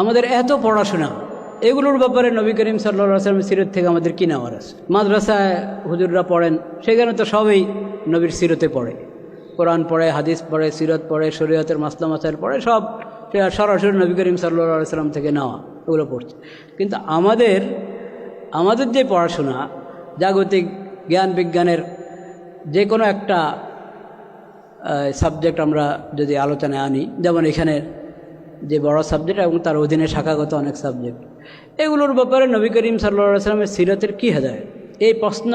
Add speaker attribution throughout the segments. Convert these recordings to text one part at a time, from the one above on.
Speaker 1: আমাদের এত পড়াশোনা, এগুলোর ব্যাপারে নবী করিম সাল্লাল্লাহু আলাইহি ওয়াসাল্লামের সিরত থেকে আমাদের কী নেওয়ার আছে? মাদ্রাসায় হুজুররা পড়েন, সেখানে তো সবই নবীর সিরতে পড়ে, কোরআন পড়ে, হাদিস পড়ে, সিরত পড়ে, শরীয়তের মাসলা মাসাইল পড়ে, সব সরাসরি নবী করিম সাল্লাল্লাহু আলাইহি ওয়াসাল্লাম থেকে নেওয়া, ওগুলো পড়ছে। কিন্তু আমাদের যে পড়াশোনা, জাগতিক জ্ঞান বিজ্ঞানের যে কোনো একটা সাবজেক্ট আমরা যদি আলোচনায় আনি, যেমন এখানে যে বড় সাবজেক্ট এবং তার অধীনে শাখাগত অনেক সাবজেক্ট, এগুলোর ব্যাপারে নবী করিম সাল্লাল্লাহু আলাইহি ওয়াসাল্লামের সিরতের কী হেদায়েত? এই প্রশ্ন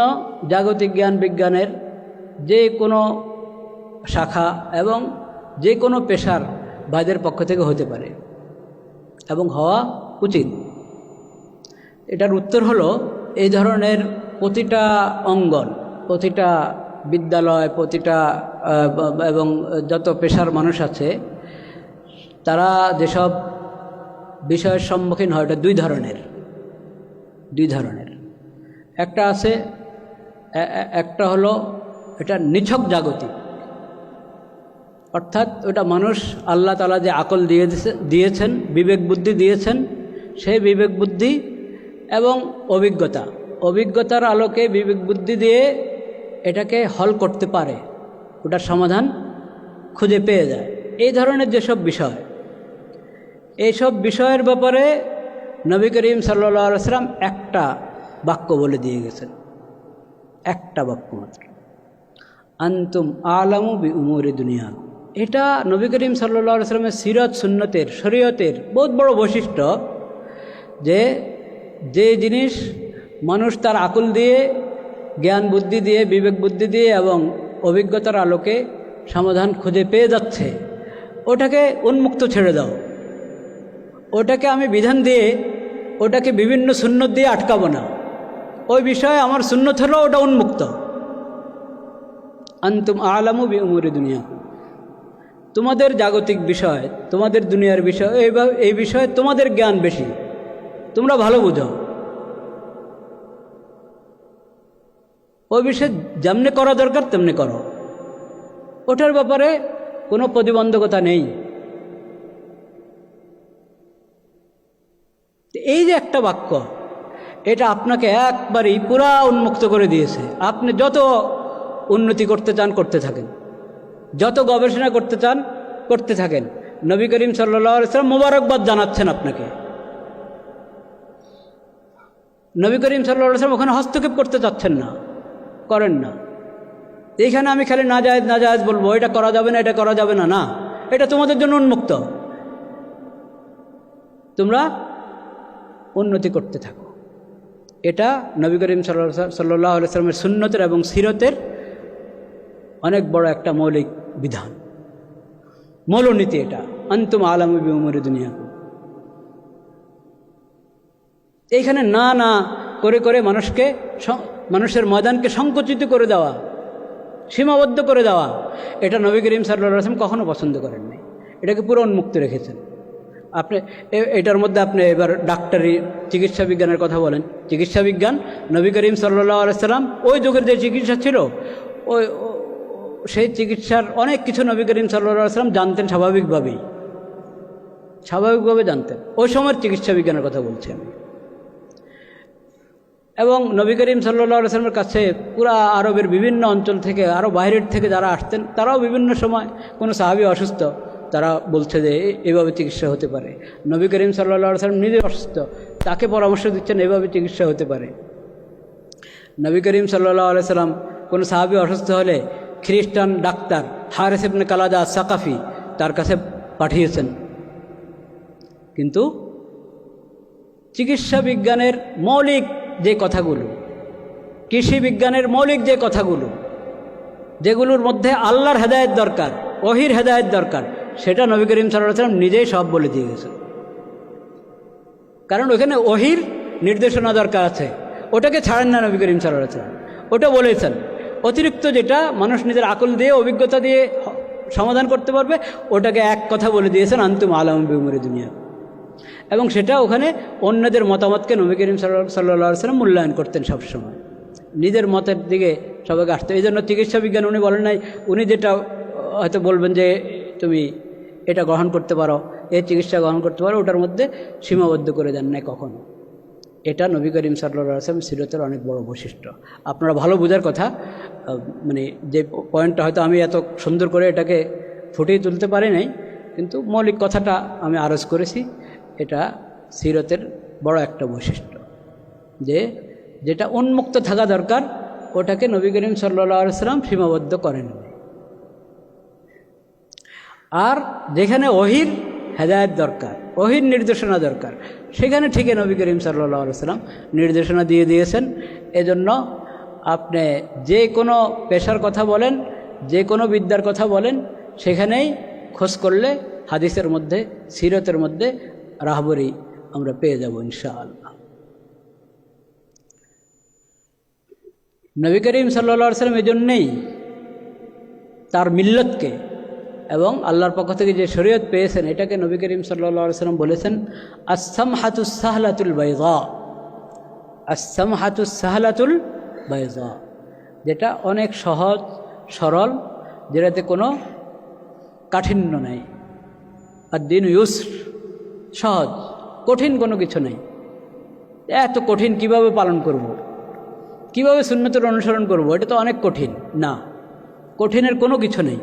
Speaker 1: জাগতিক জ্ঞান বিজ্ঞানের যে কোনো শাখা এবং যে কোনো পেশার ভাইদের পক্ষ থেকে হতে পারে এবং হওয়া উচিত। এটার উত্তর হলো, এই ধরনের প্রতিটা অঙ্গন, প্রতিটা বিদ্যালয়, প্রতিটা এবং যত পেশার মানুষ আছে, তারা যেসব বিষয়ের সম্মুখীন হয়, এটা দুই ধরনের। একটা হলো এটা নিছক জাগতিক, অর্থাৎ ওটা মানুষ আল্লাহ তাআলা যে আকল দিয়েছেন, বিবেক বুদ্ধি দিয়েছেন, সেই বিবেক বুদ্ধি এবং অভিজ্ঞতার আলোকে বিবেক বুদ্ধি দিয়ে এটাকে হল করতে পারে, ওটার সমাধান খুঁজে পেয়ে যায়। এই ধরনের যেসব বিষয়, এইসব বিষয়ের ব্যাপারে নবী করিম সাল্লাল্লাহু আলাইহি ওয়াসাল্লাম একটা বাক্য বলে দিয়ে গেছেন, একটা বাক্য মাত্র, আনতুম আলামু বি উমুরি দুনিয়া। এটা নবী করিম সাল্লাল্লাহু আলাইহি ওয়াসাল্লামের সিরাত সুন্নতের, শরীয়তের বহুত বড় বৈশিষ্ট্য, যে জিনিস মানুষ তার আকল দিয়ে, জ্ঞান বুদ্ধি দিয়ে, বিবেক বুদ্ধি দিয়ে এবং অভিজ্ঞতার আলোকে সমাধান খুঁজে পেয়ে যাচ্ছে, ওটাকে উন্মুক্ত ছেড়ে দাও। ওটাকে আমি বিধান দিয়ে, ওটাকে বিভিন্ন সুন্নত দিয়ে আটকাবো না। ওই বিষয়ে আমার সুন্নত হলো ওটা উন্মুক্ত। আনতুম আলামু বি উমুরি দুনিয়া, তোমাদের জাগতিক বিষয়, তোমাদের দুনিয়ার বিষয়, এই বিষয়ে তোমাদের জ্ঞান বেশি, তোমরা ভালো বুঝো। ওই বিষয়ে যেমনি করা দরকার তেমনি করো, ওটার ব্যাপারে কোনো প্রতিবন্ধকতা নেই। এই যে একটা বাক্য, এটা আপনাকে একবারই পুরা উন্মুক্ত করে দিয়েছে। আপনি যত উন্নতি করতে চান করতে থাকেন, যত গবেষণা করতে চান করতে থাকেন। নবী করিম সাল্লাল্লাহু আলাইহি ওয়াসাল্লাম মোবারকবাদ জানাচ্ছেন আপনাকে। নবী করিম সাল্লাল্লাহু আলাইহি ওয়াসাল্লাম ওখানে হস্তক্ষেপ করতে চাচ্ছেন না, করেন না। এইখানে আমি খালি নাজায়েজ বলবো, এটা করা যাবে না, এটা করা যাবে না, না, এটা তোমাদের জন্য উন্মুক্ত, তোমরা উন্নতি করতে থাকো। এটা নবী করিম সাল্লাল্লাহু আলাইহি ওয়াসাল্লামের সুন্নতের এবং সিরতের অনেক বড় একটা মৌলিক বিধান, মূলনীতি। এটা আনতুম আলামু বি উমুরি দুনিয়া। এইখানে না করে মানুষের ময়দানকে সংকুচিত করে দেওয়া, সীমাবদ্ধ করে দেওয়া, এটা নবী করিম সাল্লাল্লাহু আলাইহি ওয়াসাল্লাম কখনো পছন্দ করেননি। এটাকে পুরো উন্মুক্ত রেখেছেন। আপনি এটার মধ্যে আপনি এবার ডাক্তারি, চিকিৎসা বিজ্ঞানের কথা বলেন, চিকিৎসা বিজ্ঞান, নবী করিম সাল্লাল্লাহু আলাইহি ওয়াসাল্লাম ওই যুগের যে চিকিৎসা ছিল, সেই চিকিৎসার অনেক কিছু নবী করিম সাল্লাল্লাহু আলাইহি ওয়াসাল্লাম জানতেন, স্বাভাবিকভাবে জানতেন। ওই সময়ের চিকিৎসা বিজ্ঞানের কথা বলছেন। এবং নবী করিম সাল্লাল্লাহু আলাইহি ওয়াসাল্লামের কাছে পুরা আরবের বিভিন্ন অঞ্চল থেকে, আরও বাইরের থেকে যারা আসতেন, তারাও বিভিন্ন সময় কোনো সাহাবী অসুস্থ, তারা বলছে যে এভাবে চিকিৎসা হতে পারে। নবী করিম সাল্লাল্লাহু আলাইহি ওয়াসাল্লাম নিজে অসুস্থ, তাকে পরামর্শ দিচ্ছেন এভাবে চিকিৎসা হতে পারে। নবী করিম সাল্লাল্লাহু আলাইহি ওয়াসাল্লাম কোনো সাহাবী অসুস্থ হলে খ্রিস্টান ডাক্তার হারিস ইবনে কালাদা সাকাফি তার কাছে পাঠিয়েছেন। কিন্তু চিকিৎসা বিজ্ঞানের মৌলিক যে কথাগুলো, কৃষি বিজ্ঞানের মৌলিক যে কথাগুলো, যেগুলোর মধ্যে আল্লাহর হেদায়েত দরকার, ওহির হেদায়েত দরকার, সেটা নবী করিম সাল্লাল্লাহু আলাইহি ওয়াসাল্লাম নিজেই সব বলে দিয়ে গেছেন। কারণ ওখানে ওহির নির্দেশনা দরকার আছে, ওটাকে ছাড়েন না নবী করিম সাল্লাল্লাহু আলাইহি ওয়াসাল্লাম, ওটা বলেছেন। অতিরিক্ত যেটা মানুষ নিজের আকল দিয়ে, অভিজ্ঞতা দিয়ে সমাধান করতে পারবে, ওটাকে এক কথা বলে দিয়েছেন, আনতুম আলামু বি উমুরি দুনিয়া। এবং সেটা ওখানে অন্যদের মতামতকে নবী করিম সাল্লাল্লাহু আলাইহি ওয়াসাল্লাম মূল্যায়ন করতেন সবসময়, নিজের মতের দিকে সবাইকে আসতো। এই জন্য চিকিৎসা বিজ্ঞান উনি বলেন নাই, উনি যেটা হয়তো বলবেন যে তুমি এটা গ্রহণ করতে পারো, এই চিকিৎসা গ্রহণ করতে পারো, ওটার মধ্যে সীমাবদ্ধ করে দেন নাই কখনো। এটা নবী করিম সাল্লাল্লাহু আলাইহি ওয়াসাল্লাম সিরতের অনেক বড় বৈশিষ্ট্য। আপনারা ভালো বোঝার কথা, মানে যে পয়েন্টটা হয়তো আমি এত সুন্দর করে এটাকে ফুটিয়ে তুলতে পারি নাই, কিন্তু মৌলিক কথাটা আমি আরজ করেছি। এটা সিরতের বড় একটা বৈশিষ্ট্য, যে যেটা উন্মুক্ত থাকা দরকার ওটাকে নবী করিম সাল্লাল্লাহু আলাইহি ওয়াসাল্লাম সীমাবদ্ধ করেন। আর যেখানে ওহির হেদায়েত দরকার, ওহির নির্দেশনা দরকার, সেখানে ঠিকই নবী করিম সাল্লাল্লাহু আলাইহি ওয়াসাল্লাম নির্দেশনা দিয়ে দিয়েছেন। এজন্য আপনি যে কোনো পেশার কথা বলেন, যে কোনো বিদ্যার কথা বলেন, সেখানেই খোঁজ করলে হাদিসের মধ্যে, সিরতের মধ্যে রাহবরি আমরা পেয়ে যাব ইনশাআল্লাহ। নবী করিম সাল্লাল্লাহু আলাইহি ওয়াসাল্লাম এজন্যই তার মিল্লতকে এবং আল্লাহর পক্ষ থেকে যে শরীয়ত পেয়েছেন এটাকে নবী করিম সাল্লাল্লাহু আলাইহি ওয়াসাল্লাম বলেছেন আস-সামহাতুস সাহলাতুল বাইযা, আস-সামহাতুস সাহলাতুল বাইযা, যেটা অনেক সহজ সরল, যেটাতে কোনো কাঠিন্য নেই। আর দিন ইউসর, সহজ, কঠিন কোনো কিছু নেই। এত কঠিন কিভাবে পালন করব, কিভাবে সুন্নতের অনুসরণ করব, এটা তো অনেক কঠিন। না, কঠিনের কোনো কিছু নেই।